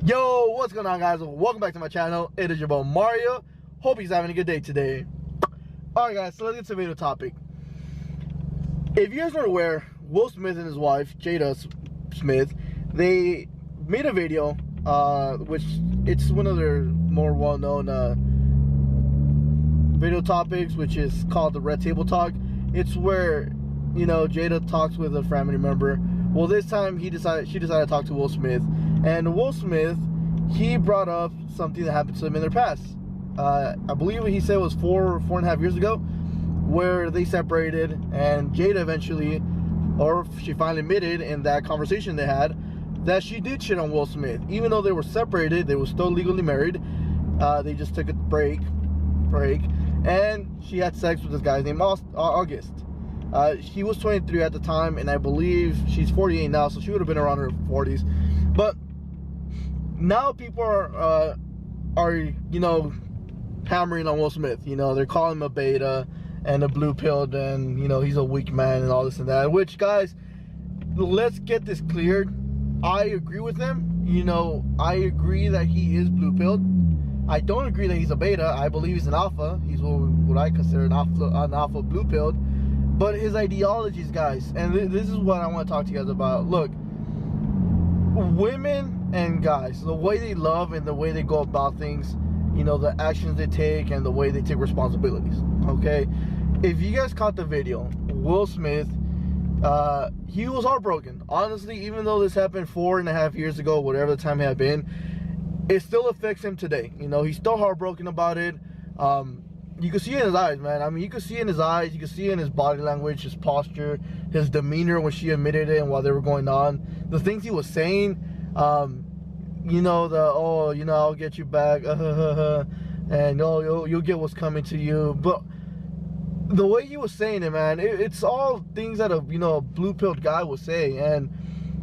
Yo, what's going on, guys? Welcome back to my channel. It is your boy Mario. Hope he's having a good day today. Alright guys, so let's get to the video topic. If you guys are aware, Will Smith and his wife, Jada Smith, they made a video, which it's one of their more well-known video topics, which is called the Red Table Talk. It's where, you know, Jada talks with a family member. Well, this time she decided to talk to Will Smith. And Will Smith, he brought up something that happened to him in their past. I believe what he said was four and a half years ago, where they separated, and Jada eventually, or she finally admitted in that conversation they had, that she did shit on Will Smith. Even though they were separated, they were still legally married. They just took a break, and she had sex with this guy named August. She was 23 at the time, and I believe she's 48 now, so she would have been around her 40s. But now people are you know, hammering on Will Smith. You know, they're calling him a beta and a blue pilled, and you know, he's a weak man and all this and that. Which, guys, let's get this cleared. I agree with them. You know, I agree that he is blue pilled. I don't agree that he's a beta. I believe he's an alpha. He's what I consider an alpha blue pilled. But his ideologies, guys, and this is what I want to talk to you guys about. Look, women and guys, the way they love and the way they go about things, you know, the actions they take and the way they take responsibilities, okay? If you guys caught the video, Will Smith, he was heartbroken. Honestly, even though this happened 4.5 years ago, whatever the time it had been, it still affects him today. You know, he's still heartbroken about it. You can see it in his eyes, man. I mean, you can see it in his eyes, you can see it in his body language, his posture, his demeanor when she admitted it and while they were going on. The things he was saying, you know, oh, you know, I'll get you back, and oh, you'll get what's coming to you. But the way he was saying it, man, it's all things that a blue-pilled guy would say. And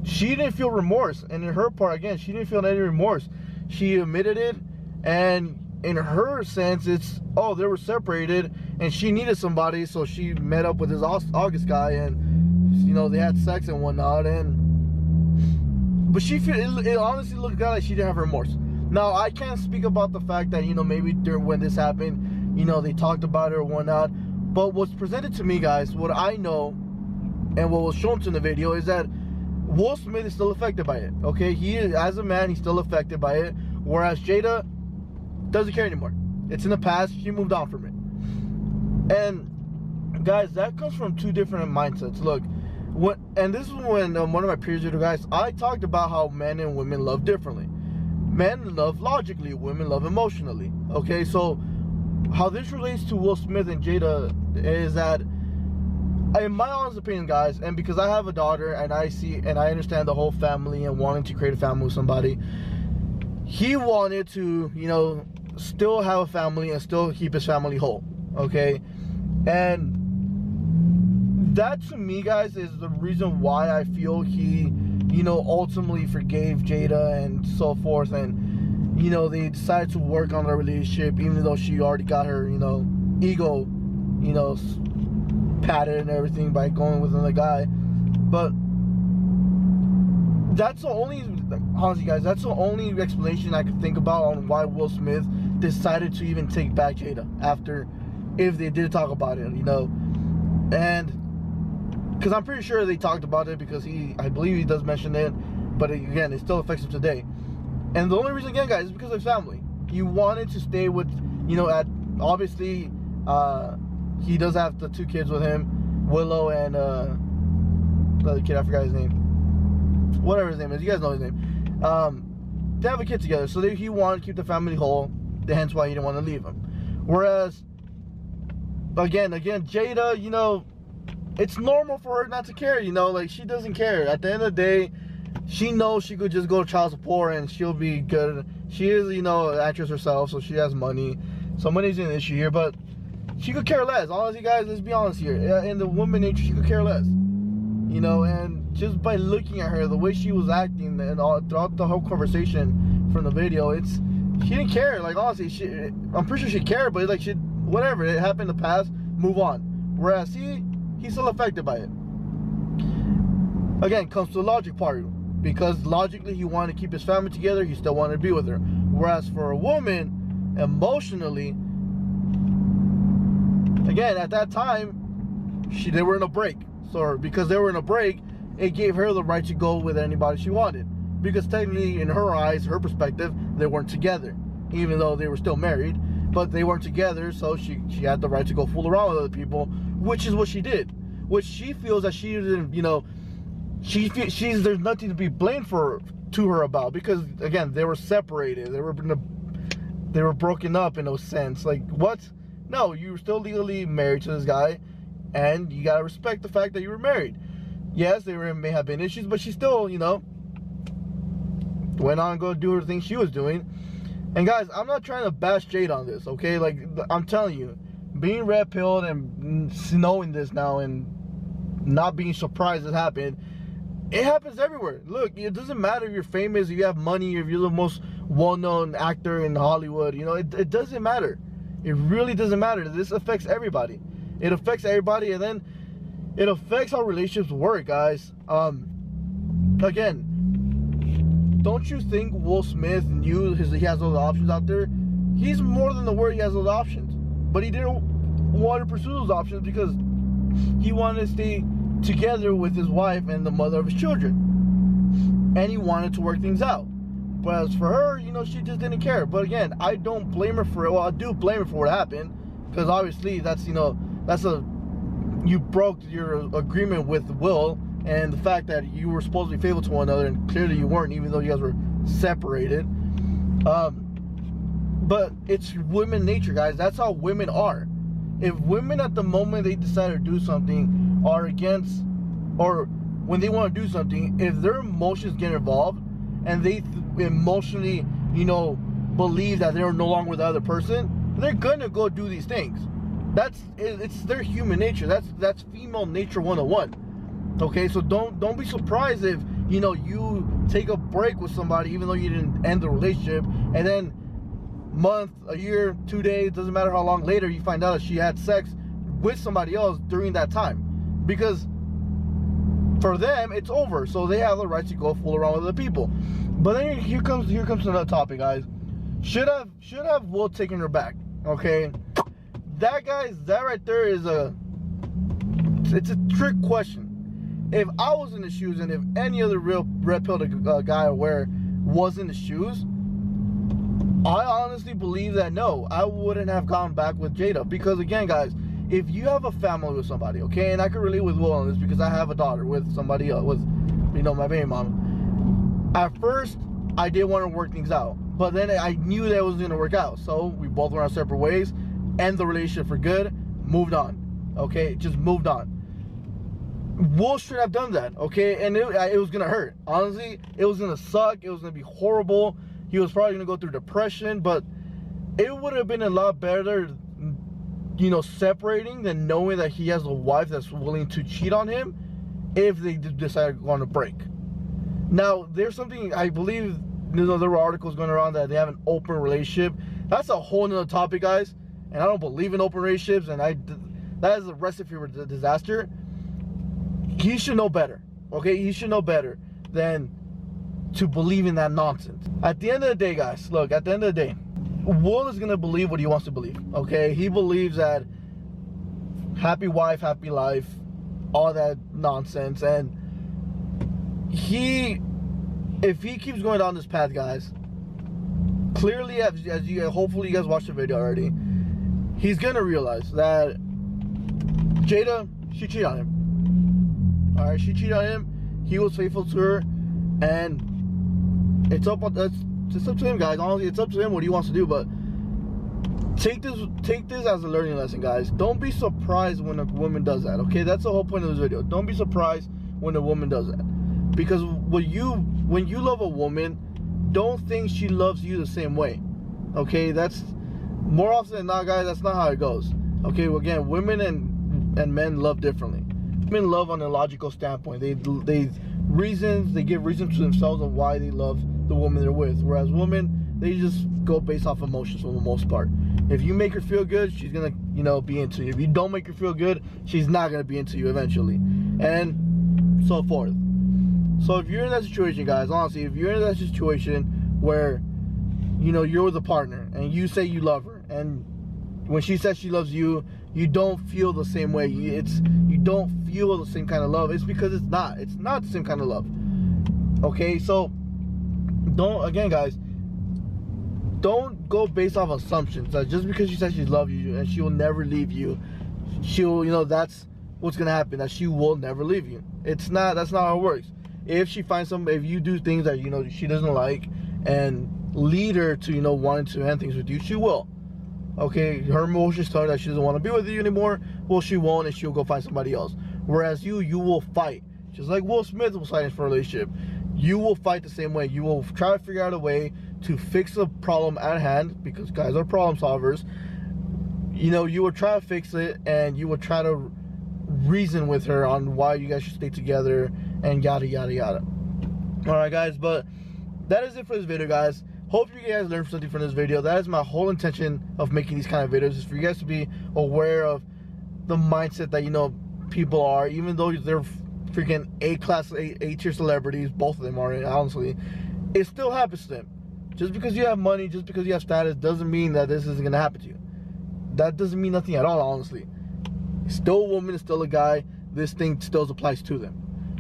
she didn't feel remorse. And in her part, again, she didn't feel any remorse. She admitted it, and in her sense, it's, oh, they were separated and she needed somebody, so she met up with this August guy, and you know, they had sex and whatnot. But she it honestly looked like she didn't have remorse. Now, I can't speak about the fact that, you know, maybe when this happened, you know, they talked about it or whatnot. But what's presented to me, guys, what I know and what was shown to in the video is that Will Smith is still affected by it. Okay, he is, as a man, he's still affected by it, whereas Jada doesn't care anymore. It's in the past. She moved on from it. And guys, that comes from two different mindsets. Look, and this is when one of my peers did, guys, I talked about how men and women love differently. Men love logically, women love emotionally. Okay, so how this relates to Will Smith and Jada is that, in my honest opinion, guys, and because I have a daughter and I see and I understand the whole family and wanting to create a family with somebody, he wanted to, you know, still have a family and still keep his family whole, okay? And that, to me, guys, is the reason why I feel he, you know, ultimately forgave Jada and so forth. And, you know, they decided to work on their relationship, even though she already got her, you know, ego, you know, patted and everything by going with another guy. But that's the only, honestly, guys, that's the only explanation I could think about on why Will Smith decided to even take back Jada after, if they did talk about it, you know. And because I'm pretty sure they talked about it, because I believe he does mention it, but again, it still affects him today. And the only reason, again, guys, is because of family. He wanted to stay with, you know, obviously, he does have the two kids with him, Willow and the other kid, I forgot his name. Whatever his name is, you guys know his name. They have a kid together, so he wanted to keep the family whole, hence why he didn't want to leave him. Whereas, again, Jada, you know, it's normal for her not to care, you know, like, she doesn't care. At the end of the day, she knows she could just go to child support and she'll be good. She is, you know, an actress herself, so she has money. So money's an issue here, but she could care less. Honestly, guys, let's be honest here. In the woman nature, she could care less. You know, and just by looking at her, the way she was acting and all throughout the whole conversation from the video, she didn't care. Like, honestly, I'm pretty sure she cared, but like, whatever, it happened in the past, move on. Whereas he's still affected by it. Again, comes to the logic part. because logically he wanted to keep his family together. He still wanted to be with her. Whereas for a woman, emotionally, again, at that time, they were in a break. So because they were in a break, it gave her the right to go with anybody she wanted. Because technically, in her eyes, her perspective, they weren't together. Even though they were still married, but they weren't together, so she had the right to go fool around with other people, which is what she did. Which she feels that she didn't, you know, there's nothing to be blamed to her about, because again, they were separated, they were broken up in a sense. Like, what? No, you were still legally married to this guy, and you gotta respect the fact that you were married. Yes, may have been issues, but she still, you know, went on and go do her thing she was doing. And guys, I'm not trying to bash Jade on this, okay? Like, I'm telling you, being red-pilled and knowing this now and not being surprised it happened, it happens everywhere. Look, it doesn't matter if you're famous, if you have money, if you're the most well-known actor in Hollywood, you know, it doesn't matter. It really doesn't matter. This affects everybody. It affects everybody, and then it affects how relationships work, guys. Again, don't you think Will Smith knew he has those options out there? He's more than aware he has those options. But he didn't want to pursue those options because he wanted to stay together with his wife and the mother of his children. And he wanted to work things out. But as for her, you know, she just didn't care. But again, I don't blame her for it. Well, I do blame her for what happened. Because obviously, that's, you know, you broke your agreement with Will. And the fact that you were supposed to be faithful to one another, and clearly you weren't, even though you guys were separated. But it's women nature, guys. That's how women are. If women at the moment they decide to do something are against, or when they want to do something, if their emotions get involved and they emotionally, you know, believe that they're no longer with the other person, they're gonna go do these things. It's their human nature. That's female nature 101. Okay, so don't be surprised if, you know, you take a break with somebody even though you didn't end the relationship, and then month, a year, 2 days, doesn't matter how long later, you find out that she had sex with somebody else during that time. Because for them, it's over, so they have the right to go fool around with other people. But then here comes another topic, guys. Should have Will taken her back? Okay, that right there is it's a trick question. If I was in the shoes, and if any other real red-pilled guy aware was in the shoes, I honestly believe that no, I wouldn't have gone back with Jada. Because again, guys, if you have a family with somebody, okay, and I can relate with Will on this because I have a daughter with somebody else, with, you know, my baby mom. At first, I did want to work things out, but then I knew that it was going to work out. So we both went our separate ways, end the relationship for good, moved on. Okay, just moved on. Will should have done that, okay? And it was gonna hurt. Honestly, it was gonna suck. It was gonna be horrible. He was probably gonna go through depression, but it would have been a lot better, you know, separating than knowing that he has a wife that's willing to cheat on him if they decide to go on a break. Now, there's something, I believe, you know, there were articles going around that they have an open relationship. That's a whole nother topic, guys. And I don't believe in open relationships, and that is a recipe for disaster. He should know better, okay? He should know better than to believe in that nonsense. At the end of the day, guys, look, at the end of the day, Will is going to believe what he wants to believe, okay? He believes that happy wife, happy life, all that nonsense. And if he keeps going down this path, guys, clearly, as you, hopefully you guys watched the video already, he's going to realize that Jada, she cheated on him. Alright, she cheated on him. He was faithful to her, and it's up to him, guys. Honestly, it's up to him what he wants to do. But take this as a learning lesson, guys. Don't be surprised when a woman does that. Okay, that's the whole point of this video. Don't be surprised when a woman does that, because when you love a woman, don't think she loves you the same way. Okay, that's more often than not, guys. That's not how it goes. Okay, well, again, women and men love differently. Men love on a logical standpoint. They give reasons to themselves of why they love the woman they're with. Whereas women, they just go based off emotions for the most part. If you make her feel good, she's gonna, you know, be into you. If you don't make her feel good, she's not gonna be into you eventually, and so forth. So if you're in that situation, guys, honestly, if you're in that situation where, you know, you're with a partner and you say you love her, and when she says she loves you, you don't feel the same way. You don't feel the same kind of love. It's because it's not the same kind of love. Okay, so again, guys, don't go based off assumptions that just because she says she loves you and she will never leave you, she'll, you know, that's what's gonna happen, that she will never leave you. That's not how it works. If she finds if you do things that, you know, she doesn't like and lead her to, you know, wanting to end things with you, she will. Okay, her emotions tell her that she doesn't want to be with you anymore. Well, she won't, and she'll go find somebody else. Whereas you will fight, just like Will Smith was fighting for a relationship. You will fight the same way. You will try to figure out a way to fix the problem at hand, because guys are problem solvers. You know, you will try to fix it, and you will try to reason with her on why you guys should stay together, and yada yada yada. All right, guys, but that is it for this video, guys. Hope you guys learned something from this video. That is my whole intention of making these kind of videos, is for you guys to be aware of the mindset that, you know, people are, even though they're freaking A-class, A-tier celebrities, both of them are, honestly, it still happens to them. Just because you have money, just because you have status, doesn't mean that this isn't going to happen to you. That doesn't mean nothing at all, honestly. Still a woman, still a guy. This thing still applies to them.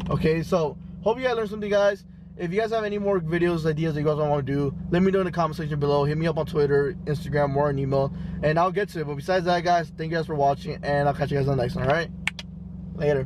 Okay, so hope you guys learned something, guys. If you guys have any more videos, ideas that you guys want to do, let me know in the comment section below. Hit me up on Twitter, Instagram, or an email, and I'll get to it. But besides that, guys, thank you guys for watching, and I'll catch you guys on the next one, alright? Later.